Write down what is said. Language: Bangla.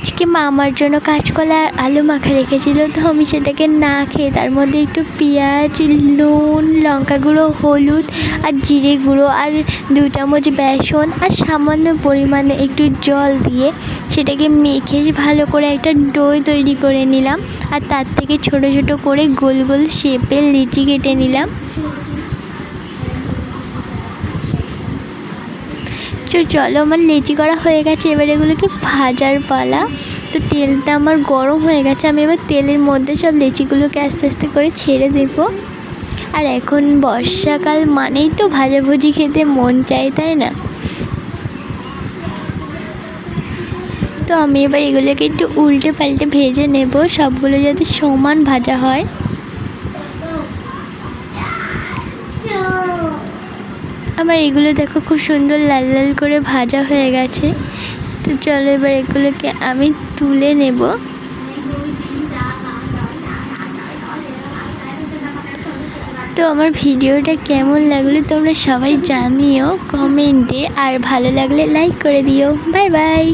আজকে মা আমার জন্য কাঁচকলা আর আলু মাখা রেখেছিল, তো আমি সেটাকে না খেয়ে তার মধ্যে একটু পেঁয়াজ, নুন, লঙ্কা গুঁড়ো, হলুদ আর জিরে গুঁড়ো আর 2 চামচ বেসন আর সামান্য পরিমাণে একটু জল দিয়ে সেটাকে মেখে ভালো করে একটা ডো তৈরি করে নিলাম। আর তার থেকে ছোট ছোট করে গোল গোল শেপের লিচি কেটে নিলাম। চলো আমার লেচি করা হয়ে গেছে, এবার এগুলোকে ভাজার পালা। তো তেলটা আমার গরম হয়ে গেছে, আমি এবার তেলের মধ্যে সব লেচিগুলোকে আস্তে আস্তে করে ছেড়ে দেব। আর এখন বর্ষাকাল মানেই তো ভাজাভুজি খেতে মন চায়, তাই না? তো আমি এবার এগুলোকে একটু উল্টে পাল্টে ভেজে নেব, সবগুলো যাতে সমান ভাজা হয়। আমার এগুলো দেখো খুব সুন্দর লাল লাল করে ভাজা হয়ে গেছে। তো চলো এবার এগুলোকে আমি তুলে নেব। তো আমার ভিডিওটা কেমন লাগলো তোমরা সবাই জানিও কমেন্টে, আর ভালো লাগলে লাইক করে দিও। Bye bye.